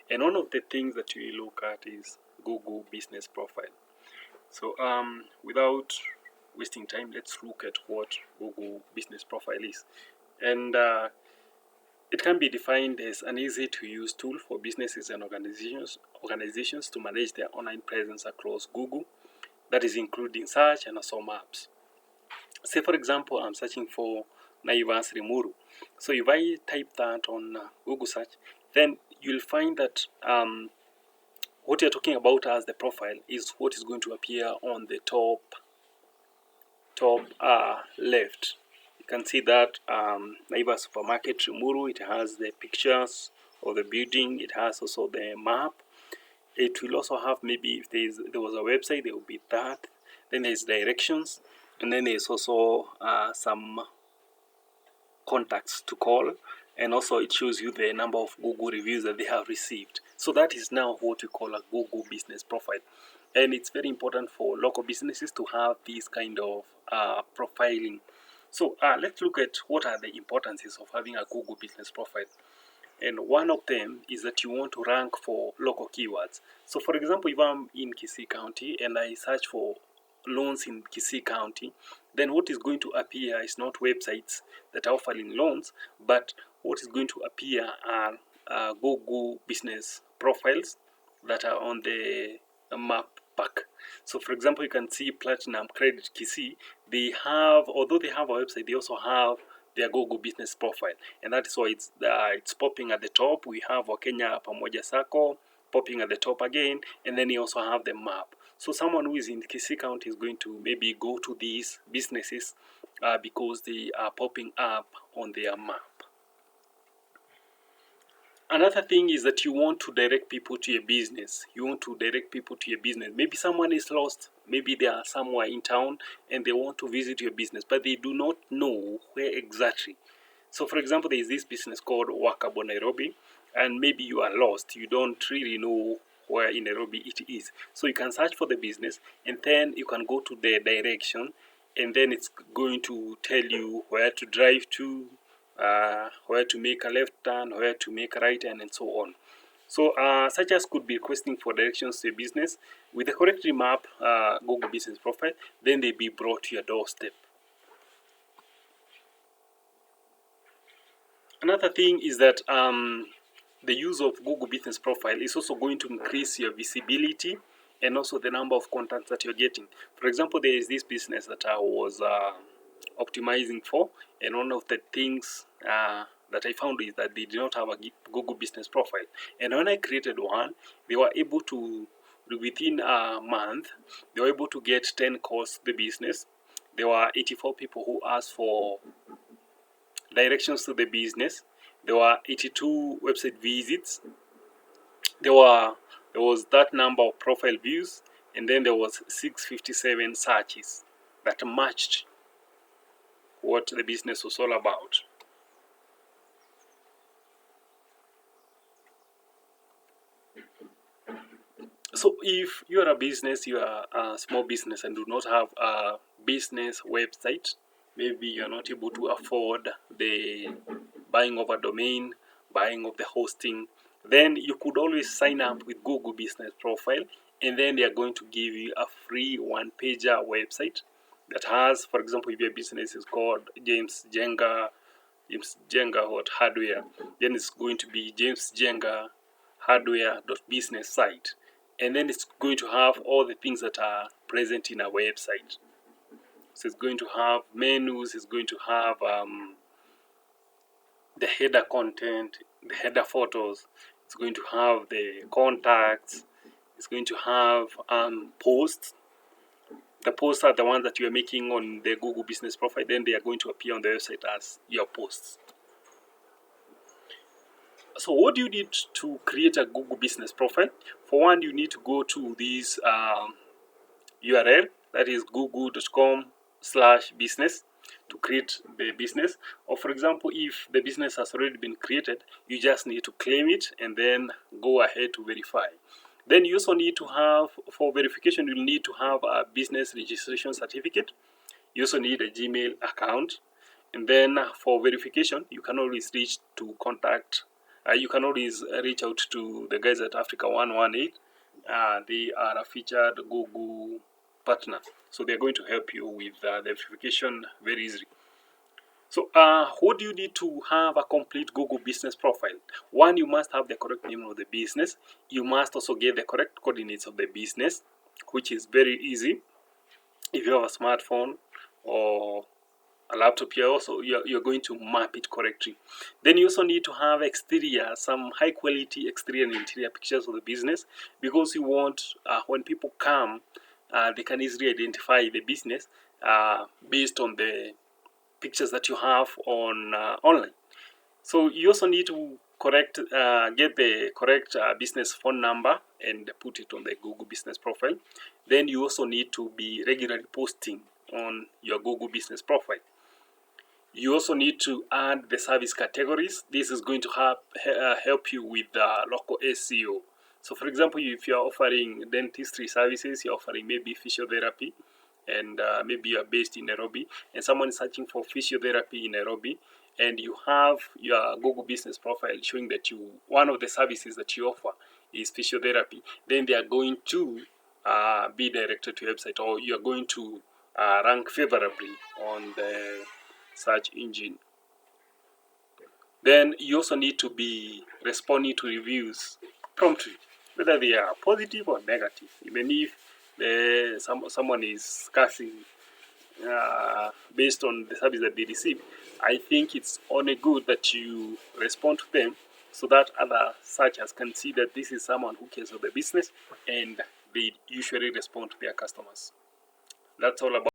And one of the things that we look at is Google Business Profile. So without wasting time, let's look at what Google Business Profile is. And it can be defined as an easy-to-use tool for businesses and organizations to manage their online presence across Google, that is including search and also maps. Say, for example, I'm searching for Naivas Rimuru. So if I type that on Google search, then you'll find that what you're talking about as the profile is what is going to appear on the top left. You can see that Naivas Supermarket Rimuru, it has the pictures of the building, it has also the map. It will also have, maybe if there was a website, there will be that. Then there's directions, and then there's also some contacts to call, and also it shows you the number of Google reviews that they have received. So that is now what we call a Google Business Profile, and it's very important for local businesses to have this kind of profiling. So let's look at what are the importances of having a Google Business Profile. And one of them is that you want to rank for local keywords. So for example, if I'm in Kisii County and I search for loans in Kisii County, then what is going to appear is not websites that are offering loans, but what is going to appear are Google business profiles that are on the map pack. So for example, you can see Platinum Credit Kisii. They have, although they have a website, they also have their Google business profile, and that is why it's popping at the top. We have Kenya Pamoja Sacco popping at the top again, and then you also have the map. So someone who is in Kisii County is going to maybe go to these businesses because they are popping up on their map. Another thing is that you want to direct people to your business. Maybe someone is lost. Maybe they are somewhere in town and they want to visit your business, but they do not know where exactly. So for example, there is this business called Wakabo Nairobi, and maybe you are lost. You don't really know where in Nairobi it is. So you can search for the business, and then you can go to the direction, and then it's going to tell you where to drive to, where to make a left turn, where to make a right turn, and so on. So searchers could be requesting for directions to a business. With the correctly mapped Google Business Profile, then they be brought to your doorstep. Another thing is that the use of Google Business Profile is also going to increase your visibility and also the number of contacts that you're getting. For example, there is this business that I was optimizing for, and one of the things that I found is that they did not have a Google Business Profile. And when I created one, they were able to, within a month, they were able to get 10 calls to the business. There were 84 people who asked for directions to the business. There were 82 website visits. There was that number of profile views, and then there was 657 searches that matched what the business was all about. So if you are a business, you are a small business and do not have a business website, maybe you are not able to afford the buying of a domain, buying of the hosting, then you could always sign up with Google Business Profile, and then they are going to give you a free one-pager website that has, for example, if your business is called James Jenga Hardware, then it's going to be James Jenga Hardware.business site. And then it's going to have all the things that are present in a website. So it's going to have menus, it's going to have the header content, the header photos, it's going to have the contacts, it's going to have posts. The posts are the ones that you are making on the Google Business Profile, then they are going to appear on the website as your posts. So what do you need to create a Google Business Profile? For one, you need to go to this URL, that is google.com/business, to create the business. Or for example, if the business has already been created, you just need to claim it and then go ahead to verify. Then you also need to have, for verification, you'll need to have a business registration certificate. You also need a Gmail account. And then for verification, you can always reach to contact You can always reach out to the guys at Africa 118. They are a featured Google partner, so they're going to help you with the verification very easily. So, what do you need to have a complete Google business profile? One, you must have the correct name of the business. You must also get the correct coordinates of the business, which is very easy. If you have a smartphone or a laptop, you're going to map it correctly. Then you also need to have exterior, some high quality exterior and interior pictures of the business, because you want when people come, they can easily identify the business based on the pictures that you have on online. So you also need to get the correct business phone number and put it on the Google business profile. Then you also need to be regularly posting on your Google business profile. You also need to add the service categories. This is going to help you with local SEO. So for example, if you're offering dentistry services, you're offering maybe physiotherapy, and maybe you're based in Nairobi, and someone is searching for physiotherapy in Nairobi, and you have your Google business profile showing that one of the services that you offer is physiotherapy, then they are going to be directed to your website, or you're going to rank favorably on the search engine. Then you also need to be responding to reviews promptly, whether they are positive or negative. Even if someone is cursing based on the service that they receive, I think it's only good that you respond to them, so that other searchers can see that this is someone who cares for the business, and they usually respond to their customers. That's all about